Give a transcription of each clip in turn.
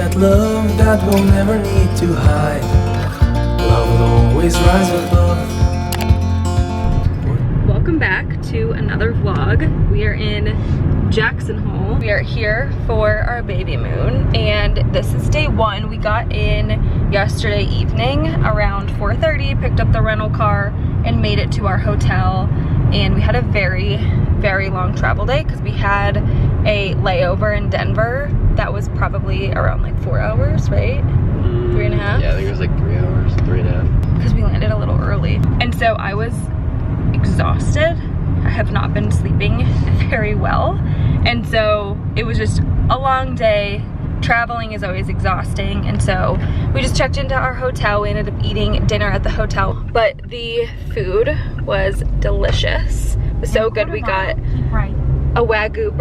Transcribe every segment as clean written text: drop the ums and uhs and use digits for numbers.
got love that we'll never need to hide. Love will always rise above. Welcome back to another vlog. We are in Jackson Hole. We are here for our Babymoon, and this is day one. We got in yesterday evening around 4:30, picked up the rental car, and made it to our hotel. And we had a very, very long travel day because we had a layover in Denver that was probably around like 4 hours, right? 3.5? Yeah, I think it was like 3 hours, 3.5. Because we landed a little early. And so I was exhausted. I have not been sleeping very well. And so it was just a long day. Traveling is always exhausting. And so we just checked into our hotel. We ended up eating dinner at the hotel. But the food was delicious. It was so good. We got a Wagyu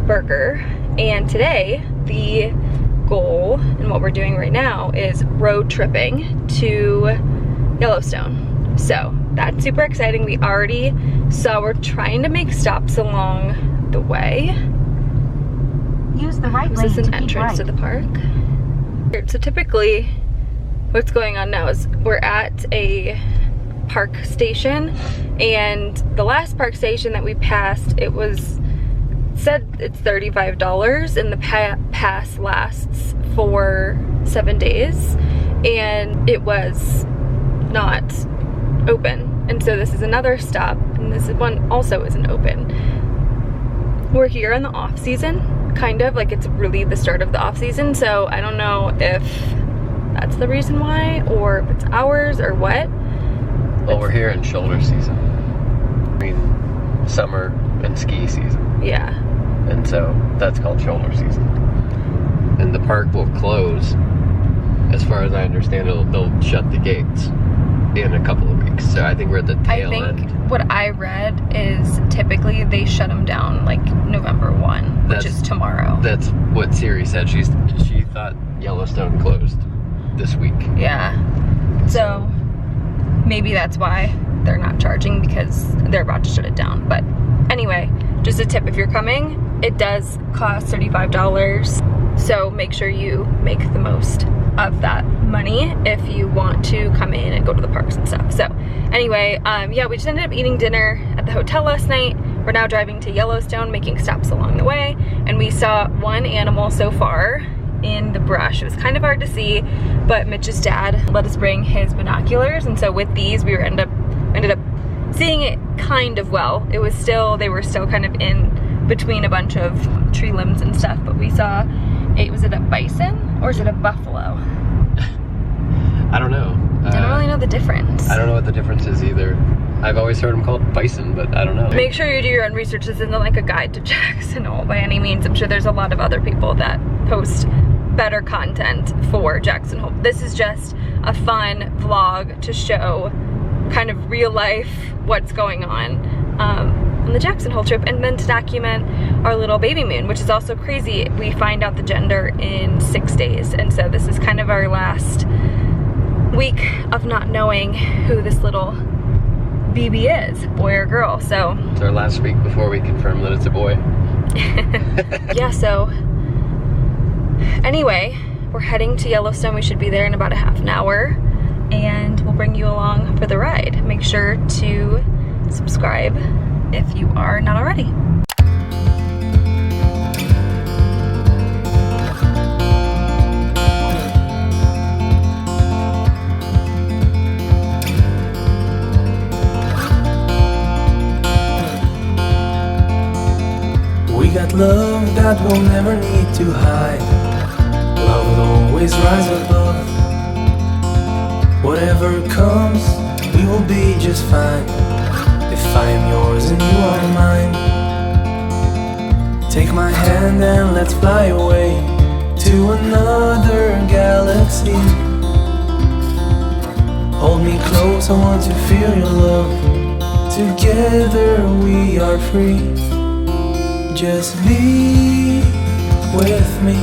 burger. And today, the goal and what we're doing right now is road tripping to Yellowstone. So that's super exciting. We already saw, we're trying to make stops along the way. Use the right lane. This is an entrance to the park. So typically what's going on now is we're at a park station, and the last park station that we passed, it said it's $35 and the pass lasts for 7 days, and it was not open. And so this is another stop, and this one also isn't open. We're here in the off season, kind of like it's really the start of the off season, so I don't know if that's the reason why or if it's hours or what. Well, we're here in shoulder season. I mean, summer and ski season. Yeah. And so that's called shoulder season. And the park will close, as far as I understand, they'll shut the gates in a couple of weeks. So I think we're at the tail end. I think what I read is typically they shut them down like November 1, which is tomorrow. That's what Siri said. She thought Yellowstone closed this week. Yeah. So maybe that's why they're not charging, because they're about to shut it down. But anyway, just a tip, if you're coming, it does cost $35. So make sure you make the most of that money if you want to come in and go to the parks and stuff. So anyway, yeah, we just ended up eating dinner at the hotel last night. We're now driving to Yellowstone, making stops along the way, and we saw one animal so far in the brush. It was kind of hard to see, but Mitch's dad let us bring his binoculars, and so with these we ended up seeing it kind of well. It was still, they were still kind of in between a bunch of tree limbs and stuff, but we saw was it a bison or is it a buffalo? I don't know. I don't really know the difference. I don't know what the difference is either. I've always heard them called bison, but I don't know. Make sure you do your own research. This isn't like a guide to Jackson Hole by any means. I'm sure there's a lot of other people that post better content for Jackson Hole. This is just a fun vlog to show kind of real life what's going on the Jackson Hole trip, and then to document our little Babymoon, which is also crazy. We find out the gender in 6 days, and so this is kind of our last week of not knowing who this little BB is, boy or girl. So it's our last week before we confirm that it's a boy. Yeah, so anyway, we're heading to Yellowstone. We should be there in about a half an hour, and we'll bring you along for the ride. Make sure to subscribe if you are not already. We got love that we'll never need to hide. Love will always rise above. Whatever comes, we will be just fine. If I am yours and you are mine, take my hand and let's fly away to another galaxy. Hold me close, I want to feel your love. Together we are free. Just be with me.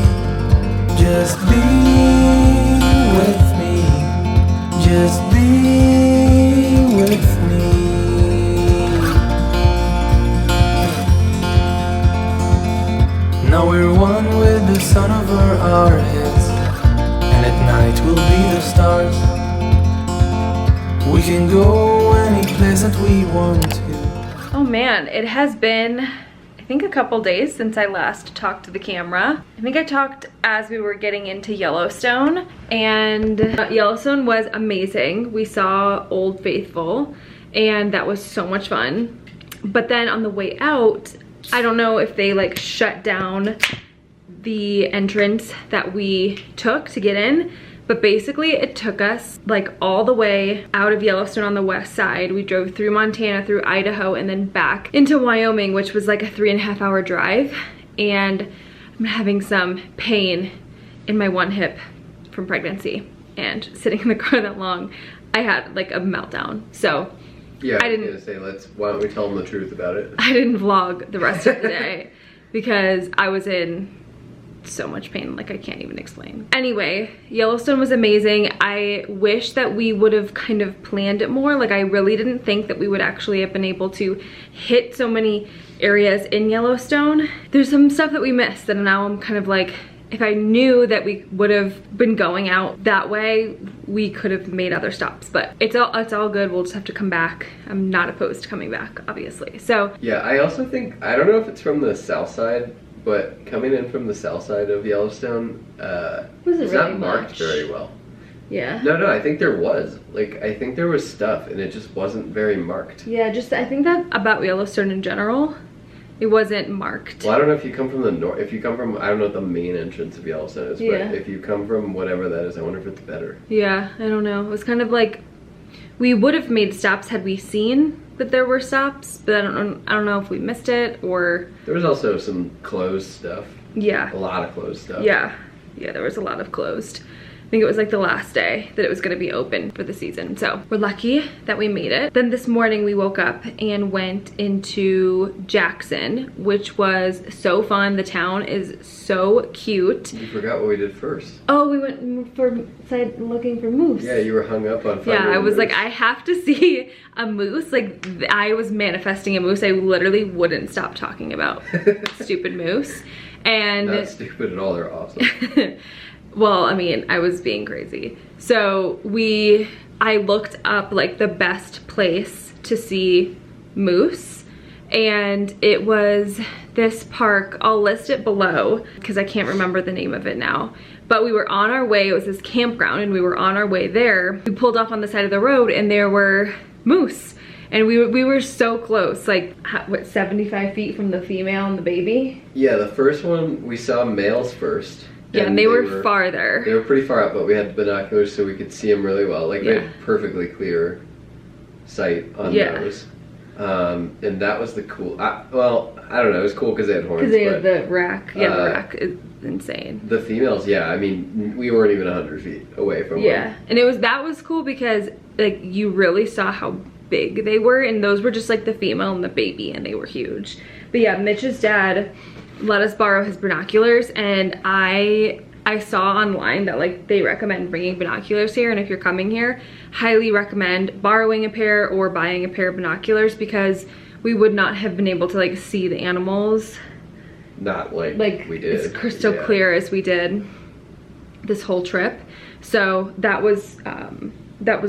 Just be with me. Just be with me. Now we're one with the sun over our heads. stars. We can go any place that we want to. Oh man, it has been, I think, a couple days since I last talked to the camera. I think I talked as we were getting into Yellowstone, and Yellowstone was amazing. We saw Old Faithful, and that was so much fun. But then on the way out, I don't know if they like shut down the entrance that we took to get in, but basically it took us like all the way out of Yellowstone on the west side. We drove through Montana, through Idaho, and then back into Wyoming, which was like a 3.5-hour drive. And I'm having some pain in my one hip from pregnancy, and sitting in the car that long, I had like a meltdown. So yeah, I was gonna say, why don't we tell them the truth about it? I didn't vlog the rest of the day because I was in so much pain, like I can't even explain. Anyway, Yellowstone was amazing. I wish that we would have kind of planned it more. Like I really didn't think that we would actually have been able to hit so many areas in Yellowstone. There's some stuff that we missed, and now I'm kind of like, if I knew that we would have been going out that way, we could have made other stops, but it's all good. We'll just have to come back. I'm not opposed to coming back, obviously. So yeah, I also think, I don't know if it's from the south side, but coming in from the south side of Yellowstone, it's not marked very well. Yeah. No, I think there was. Like, I think there was stuff, and it just wasn't very marked. Yeah, just I think that about Yellowstone in general, it wasn't marked. Well, I don't know if you come from the north, if you come from, I don't know what the main entrance of Yellowstone is, yeah, but if you come from whatever that is, I wonder if it's better. Yeah, I don't know. It was kind of like, we would have made stops had we seen that there were stops, but I don't know if we missed it or... There was also some closed stuff. Yeah. A lot of closed stuff. Yeah, there was a lot of closed. I think it was like the last day that it was gonna be open for the season. So we're lucky that we made it. Then this morning we woke up and went into Jackson, which was so fun. The town is so cute. You forgot what we did first. Oh, we went looking for moose. Yeah, you were hung up on finding Yeah, I was moose. like, I have to see a moose. Like, I was manifesting a moose. I literally wouldn't stop talking about stupid moose. And not stupid at all, they're awesome. well, I mean, I was being crazy. So I looked up like the best place to see moose, and it was this park. I'll list it below because I can't remember the name of it now. But we were on our way, it was this campground, and we were on our way there. We pulled off on the side of the road and there were moose. And we were so close, like, what, 75 feet from the female and the baby? Yeah, the first one, we saw males first. Yeah, and they were farther. They were pretty far out, but we had binoculars so we could see them really well. Like, yeah, we had perfectly clear sight on those. And that was the cool, well, I don't know, it was cool because they had horns. Because they had the rack. Yeah, the rack is insane. The females, yeah, I mean, we weren't even 100 feet away from them. Yeah, and that was cool because, like, you really saw how big they were, and those were just like the female and the baby, and they were huge. But yeah, Mitch's dad let us borrow his binoculars, and I saw online that like they recommend bringing binoculars here, and if you're coming here, highly recommend borrowing a pair or buying a pair of binoculars, because we would not have been able to like see the animals not like we did as crystal clear as we did this whole trip. So that was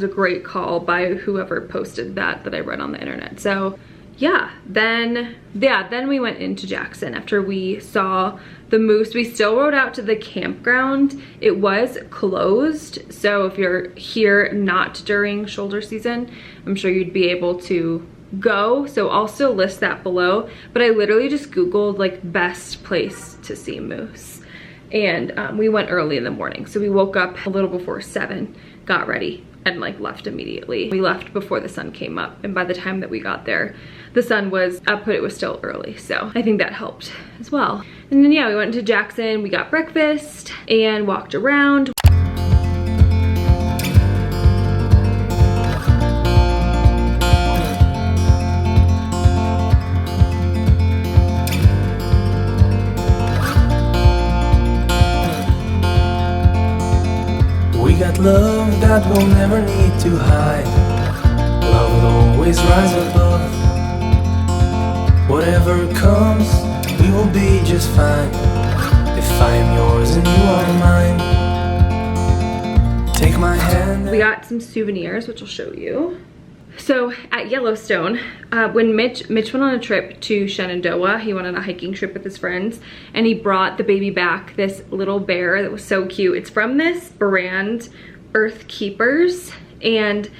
a great call by whoever posted that I read on the internet. So yeah, then we went into Jackson after we saw the moose. We still rode out to the campground. It was closed, so if you're here not during shoulder season, I'm sure you'd be able to go. So I'll still list that below, but I literally just Googled like best place to see moose. And we went early in the morning. So we woke up a little before 7, got ready, and like left immediately. We left before the sun came up, and by the time that we got there, the sun was up, but it was still early. So I think that helped as well. And then yeah, we went to Jackson, we got breakfast and walked around. We got love that we'll never need to hide. Love will always rise above. Whatever comes, we will be just fine. If I am yours and you are mine, take my hand. We got some souvenirs, which I'll show you. So at Yellowstone, when Mitch went on a trip to Shenandoah, he went on a hiking trip with his friends, and he brought the baby back this little bear that was so cute. It's from this brand, Earth Keepers, and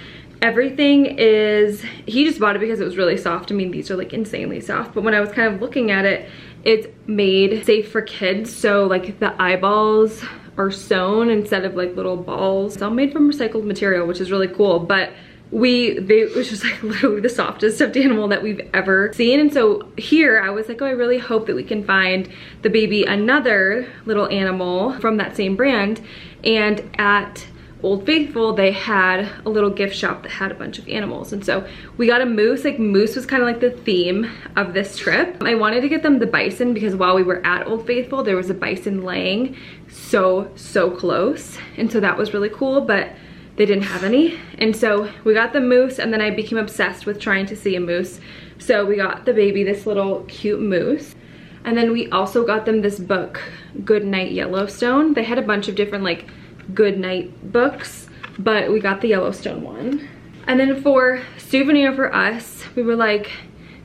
everything is, he just bought it because it was really soft. I mean, these are like insanely soft, but when I was kind of looking at it, it's made safe for kids. So like the eyeballs are sewn instead of like little balls. It's all made from recycled material, which is really cool, but it was just like literally the softest stuffed animal that we've ever seen. And so here I was like, oh, I really hope that we can find the baby another little animal from that same brand. And at Old Faithful, they had a little gift shop that had a bunch of animals. And so we got a moose. Like moose was kind of like the theme of this trip. I wanted to get them the bison because while we were at Old Faithful, there was a bison laying so close. And so that was really cool, but they didn't have any. And so we got the moose, and then I became obsessed with trying to see a moose. So we got the baby this little cute moose. And then we also got them this book, Good Night Yellowstone. They had a bunch of different like good night books, but we got the Yellowstone one. And then for souvenir for us, we were like,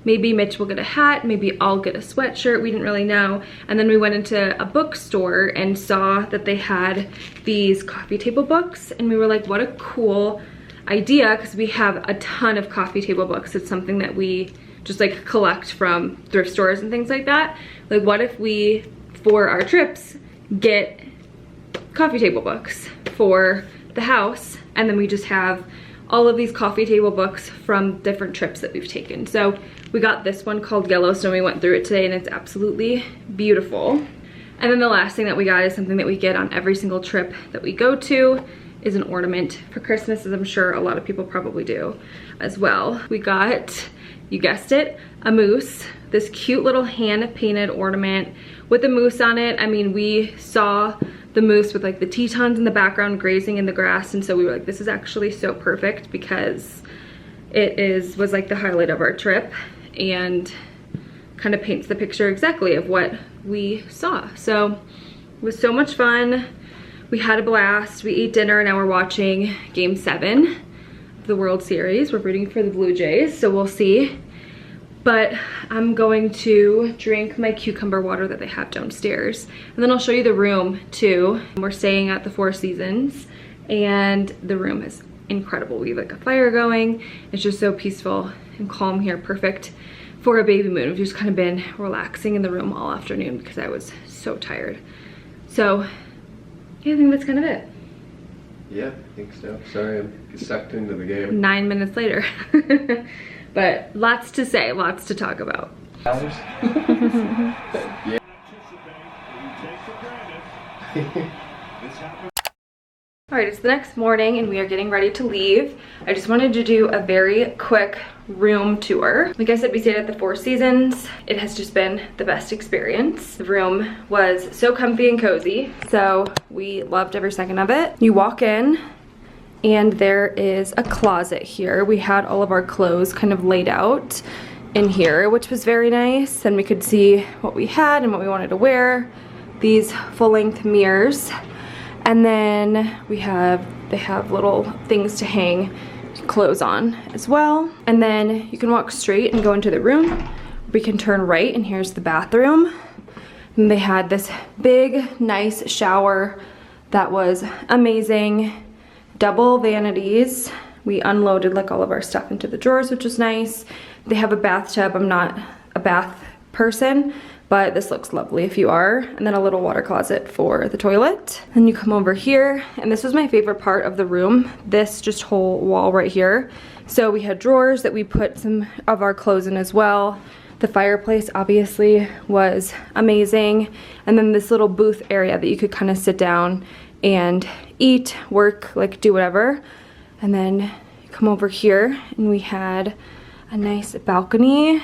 maybe Mitch will get a hat, maybe I'll get a sweatshirt. We didn't really know. And then we went into a bookstore and saw that they had these coffee table books, and we were like, what a cool idea, because we have a ton of coffee table books. It's something that we just like collect from thrift stores and things like that. Like, what if we, for our trips, get coffee table books for the house, and then we just have all of these coffee table books from different trips that we've taken. So we got this one called Yellowstone. We went through it today, and it's absolutely beautiful. And then the last thing that we got is something that we get on every single trip that we go to, is an ornament for Christmas, as I'm sure a lot of people probably do as well. We got, you guessed it, a moose, this cute little hand-painted ornament with a moose on it. I mean, we saw the moose with like the Tetons in the background grazing in the grass, and so we were like, this is actually so perfect because it was like the highlight of our trip and kind of paints the picture exactly of what we saw. So it was so much fun. We had a blast. We ate dinner, and now we're watching Game 7 of the World Series. We're rooting for the Blue Jays, so we'll see. But I'm going to drink my cucumber water that they have downstairs. And then I'll show you the room too. We're staying at the Four Seasons, and the room is incredible. We have like a fire going. It's just so peaceful and calm here. Perfect for a baby moon. We've just kind of been relaxing in the room all afternoon because I was so tired. So yeah, I think that's kind of it. Yeah, I think so. Sorry, I'm sucked into the game. 9 minutes later. But lots to say, lots to talk about. Yeah. Alright, it's the next morning and we are getting ready to leave. I just wanted to do a very quick room tour. Like I said, we stayed at the Four Seasons. It has just been the best experience. The room was so comfy and cozy, so we loved every second of it. You walk in, and there is a closet here. We had all of our clothes kind of laid out in here, which was very nice. And we could see what we had and what we wanted to wear. These full-length mirrors. And then they have little things to hang clothes on as well. And then you can walk straight and go into the room. We can turn right, and here's the bathroom. And they had this big, nice shower that was amazing. Double vanities. We unloaded like all of our stuff into the drawers, which was nice. They have a bathtub. I'm not a bath person, but this looks lovely if you are. And then a little water closet for the toilet. Then you come over here, and this was my favorite part of the room, this just whole wall right here. So we had drawers that we put some of our clothes in as well. The fireplace obviously was amazing. And then this little booth area that you could kind of sit down and eat, work, like do whatever. And then you come over here, and we had a nice balcony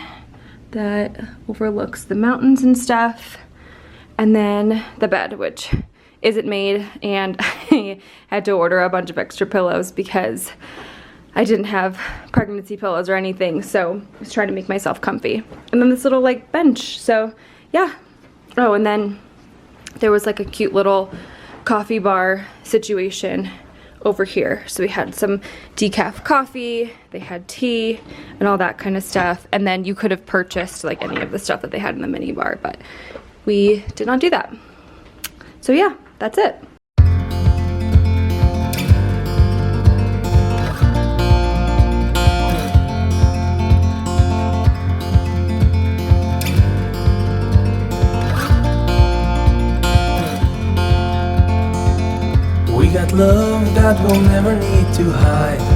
that overlooks the mountains and stuff. And then the bed, which isn't made, and I had to order a bunch of extra pillows because I didn't have pregnancy pillows or anything, so I was trying to make myself comfy. And then this little like bench, so yeah. Oh, and then there was like a cute little coffee bar situation over here. So we had some decaf coffee, they had tea and all that kind of stuff. And then you could have purchased like any of the stuff that they had in the mini bar, but we did not do that. So yeah, that's it. We got love that we'll never need to hide.